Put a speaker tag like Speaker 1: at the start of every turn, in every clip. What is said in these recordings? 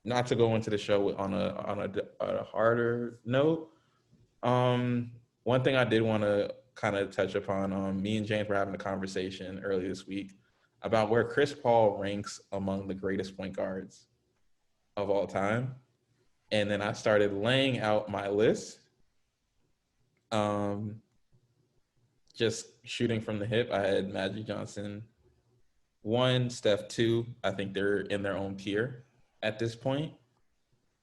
Speaker 1: not to go into the show on a harder note. One thing I did want to kind of touch upon. Me and James were having a conversation earlier this week about where Chris Paul ranks among the greatest point guards of all time, and then I started laying out my list. Um, just shooting from the hip, I had Magic Johnson one, Steph two. I think they're in their own tier at this point.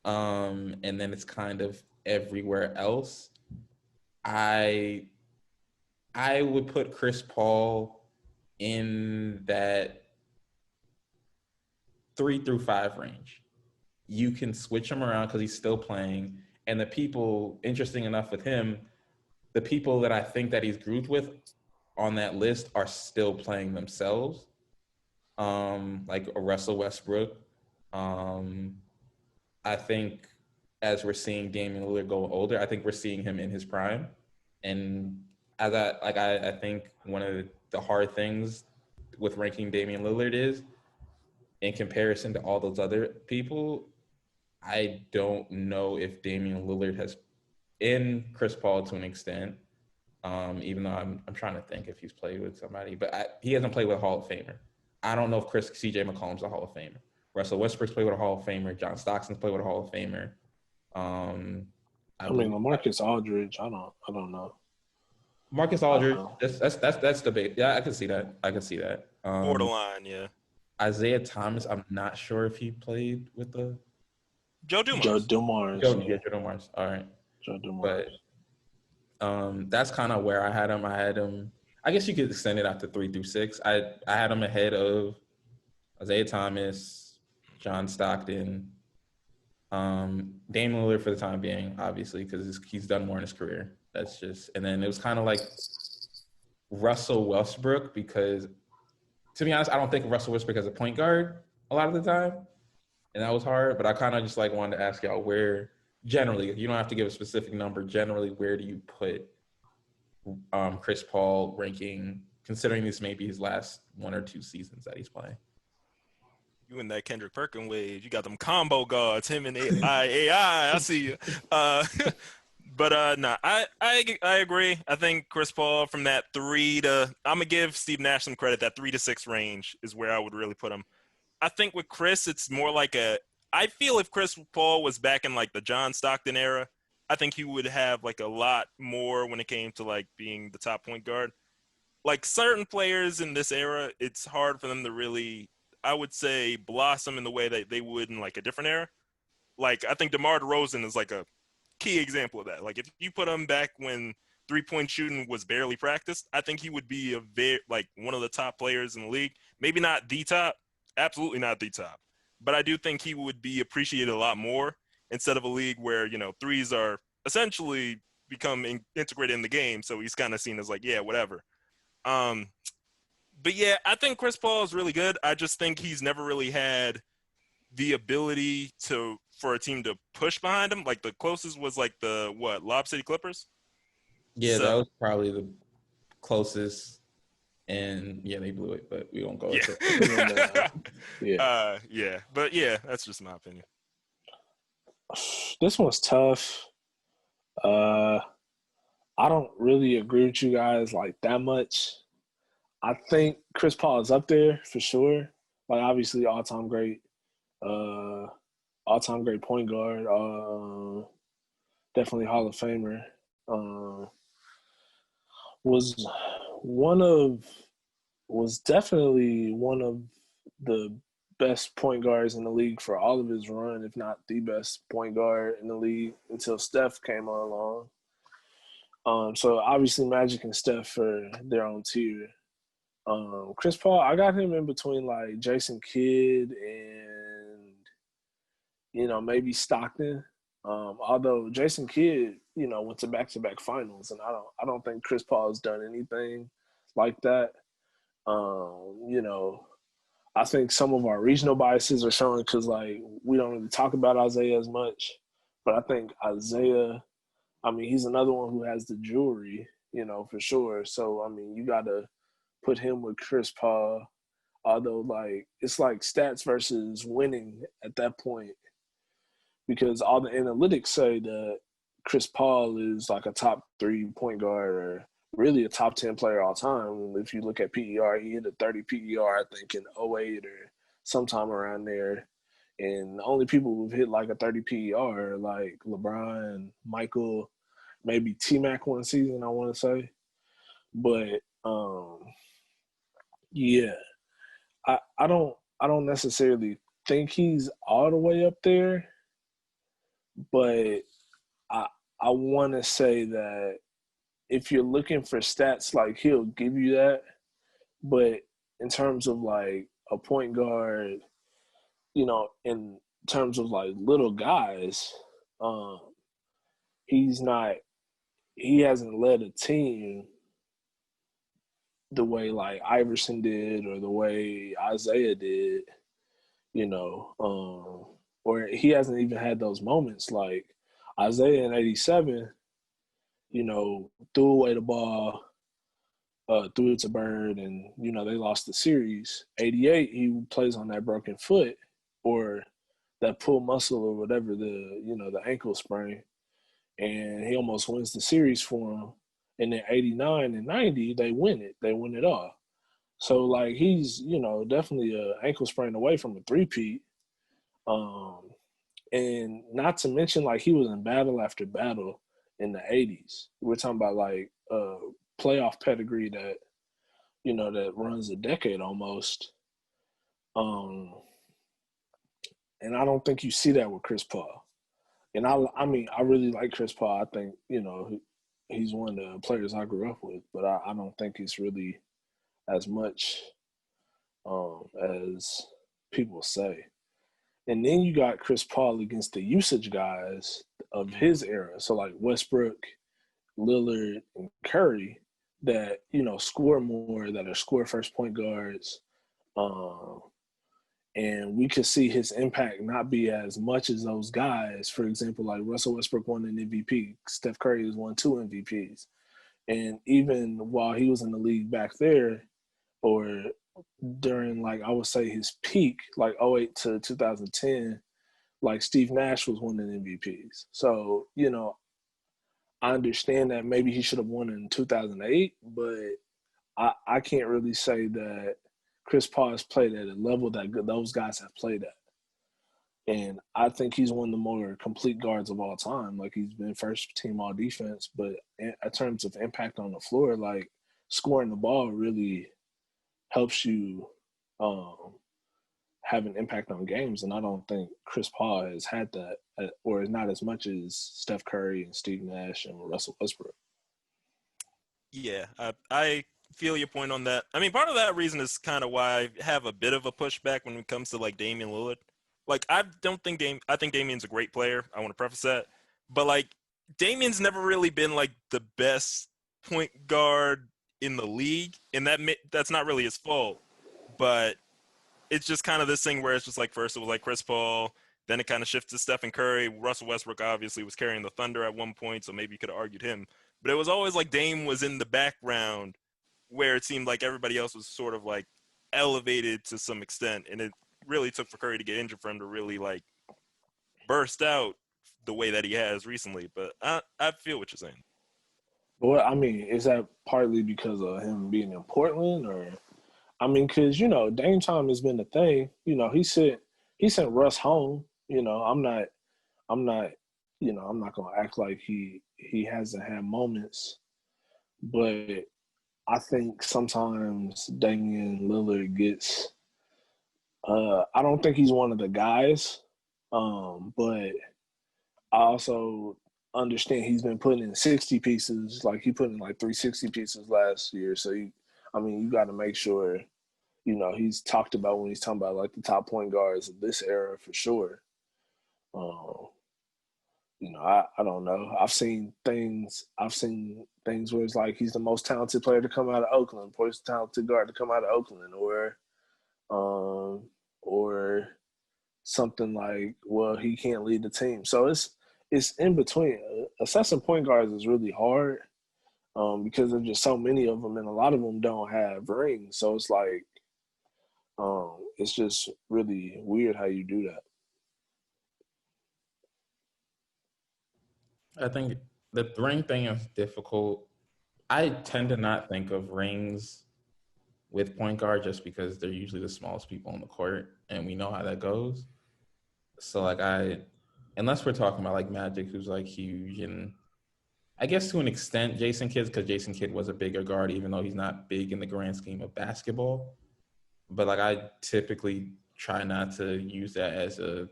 Speaker 1: And then it's kind of everywhere else. I I would put Chris Paul in that 3 through 5 range. You can switch him around because he's still playing. And the people, interesting enough with him, the people that I think that he's grouped with on that list are still playing themselves. Like a Russell Westbrook. Um, I think as we're seeing Damian Lillard go older, I think we're seeing him in his prime. And I think one of the hard things with ranking Damian Lillard is in comparison to all those other people, I don't know if Damian Lillard has in Chris Paul to an extent. Even though I'm trying to think if he's played with somebody, but he hasn't played with a Hall of Famer. I don't know if CJ McCollum's a Hall of Famer. Russell Westbrook's played with a Hall of Famer. John Stockton's played with a Hall of Famer.
Speaker 2: I mean, LaMarcus Aldridge. I don't know.
Speaker 1: Marcus Aldridge. That's debate. Yeah, I can see that.
Speaker 3: Borderline, yeah.
Speaker 1: Isaiah Thomas. I'm not sure if he played with the
Speaker 3: Joe Dumars.
Speaker 2: Joe Dumars.
Speaker 1: Joe Dumars. All right.
Speaker 2: Joe Dumars.
Speaker 1: But that's kind of where I had him. I guess you could extend it out to 3 through 6. I had him ahead of Isaiah Thomas, John Stockton, Damian Lillard for the time being, obviously, because he's done more in his career. That's just, and then it was kind of like Russell Westbrook, because to be honest, I don't think of Russell Westbrook as a point guard a lot of the time, and that was hard. But I kind of just like wanted to ask y'all where generally, you don't have to give a specific number. Generally, where do you put Chris Paul ranking, considering this may be his last 1 or 2 seasons that he's playing?
Speaker 3: You in that Kendrick Perkins wave. You got them combo guards, him and AI. I see you. Nah, I agree. I think Chris Paul from that 3 to – I'm going to give Steve Nash some credit. That 3 to 6 range is where I would really put him. I think with Chris, it's more like I feel if Chris Paul was back in like the John Stockton era, I think he would have like a lot more when it came to like being the top point guard. Like certain players in this era, it's hard for them to really – I would say blossom in the way that they would in like a different era. Like I think DeMar DeRozan is like a key example of that. Like if you put him back when 3-point shooting was barely practiced, I think he would be like one of the top players in the league. Maybe not the top, absolutely not the top, but I do think he would be appreciated a lot more instead of a league where, you know, threes are essentially become integrated in the game. So he's kind of seen as like, yeah, whatever. But yeah, I think Chris Paul is really good. I just think he's never really had the ability for a team to push behind him. Like the closest was like the Lob City Clippers.
Speaker 1: Yeah, so, that was probably the closest, and yeah, they blew it. But we won't go into
Speaker 3: it. Yeah, but yeah, that's just my opinion.
Speaker 2: This one's tough. I don't really agree with you guys like that much. I think Chris Paul is up there for sure. Like obviously all-time great point guard. Definitely Hall of Famer. Was definitely one of the best point guards in the league for all of his run, if not the best point guard in the league until Steph came along. So obviously Magic and Steph are their own tier. Chris Paul, I got him in between like Jason Kidd and, you know, maybe Stockton. Although Jason Kidd, you know, went to back-to-back finals, and I don't think Chris Paul has done anything like that. You know, I think some of our regional biases are showing because like we don't really talk about Isaiah as much, but I think Isaiah, I mean, he's another one who has the jewelry, you know, for sure. So I mean, you got to put him with Chris Paul, although like it's like stats versus winning at that point. because all the analytics say that Chris Paul is like a top 3 point guard or really a top 10 player all time. If you look at PER, he hit a 30 PER, I think, in '08 or sometime around there. And the only people who've hit like a 30 PER are like LeBron, Michael, maybe T-Mac one season, I want to say. But yeah, I don't necessarily think he's all the way up there, but I want to say that if you're looking for stats, like he'll give you that, but in terms of like a point guard, in terms of like little guys, he hasn't led a team the way like Iverson did or the way Isaiah did, or he hasn't even had those moments like Isaiah in '87, threw away the ball, threw it to Bird, and, they lost the series. '88, he plays on that broken foot or that pull muscle or whatever, the ankle sprain, and he almost wins the series for him. And then '89 and '90, they win it. They win it all. So, like, he's, definitely an ankle sprain away from a three-peat. And not to mention, like, he was in battle after battle in the '80s. We're talking about, like, playoff pedigree that, that runs a decade almost. And I don't think you see that with Chris Paul. And I mean, I really like Chris Paul. I think, he's one of the players I grew up with, but I don't think it's really as much as people say. And then you got Chris Paul against the usage guys of his era. So like Westbrook, Lillard, and Curry that, score more, that are score first point guards. And we could see his impact not be as much as those guys. For example, like Russell Westbrook won an MVP. Steph Curry has won 2 MVPs. And even while he was in the league back there, or during, like, I would say his peak, like '08 to 2010, like Steve Nash was winning MVPs. So, I understand that maybe he should have won in 2008, but I can't really say that Chris Paul has played at a level that those guys have played at. And I think he's one of the more complete guards of all time. Like, he's been first team all defense, but in terms of impact on the floor, like, scoring the ball really helps you have an impact on games. And I don't think Chris Paul has had that, or is not as much as Steph Curry and Steve Nash and Russell Westbrook.
Speaker 3: Yeah, I feel your point on that. I mean, part of that reason is kind of why I have a bit of a pushback when it comes to like Damian Lillard. Like, I think Damian's a great player. I want to preface that. But like, Damian's never really been like the best point guard in the league, and that's not really his fault. But it's just kind of this thing where it's just like, first it was like Chris Paul, then it kind of shifted to Stephen Curry. Russell Westbrook obviously was carrying the Thunder at one point, so maybe you could have argued him. But it was always like Dame was in the background, where it seemed like everybody else was sort of like elevated to some extent. And it really took for Curry to get injured for him to really like burst out the way that he has recently. But I feel what you're saying.
Speaker 2: Well, I mean, is that partly because of him being in Portland, or, I mean, because, Dame time has been the thing. He sent Russ home. I'm not gonna act like he hasn't had moments, but I think sometimes Damian Lillard gets. I don't think he's one of the guys, but I also understand he's been putting in 60 pieces. Like, he put in like 360 pieces last year. So you got to make sure, he's talked about when he's talking about like the top point guards of this era for sure. I don't know. I've seen things where it's like he's the most talented player to come out of Oakland, most talented guard to come out of Oakland, or something like, well, he can't lead the team. So it's in between. Assessing point guards is really hard because there's just so many of them, and a lot of them don't have rings. So it's like it's just really weird how you do that.
Speaker 1: I think the ring thing is difficult. I tend to not think of rings with point guard just because they're usually the smallest people on the court, and we know how that goes. So like unless we're talking about like Magic, who's like huge, and I guess to an extent Jason Kidd, because Jason Kidd was a bigger guard, even though he's not big in the grand scheme of basketball. But like I typically try not to use that as a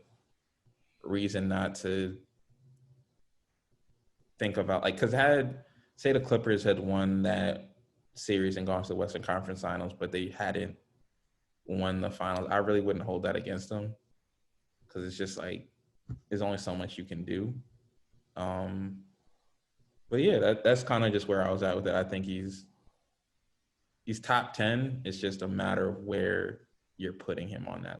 Speaker 1: reason not to think about like because had say the Clippers had won that series and gone to the Western Conference Finals, but they hadn't won the finals, I really wouldn't hold that against them because it's just like there's only so much you can do. Um, but yeah, that's kind of just where I was at with it. I think he's top 10. It's just a matter of where you're putting him on that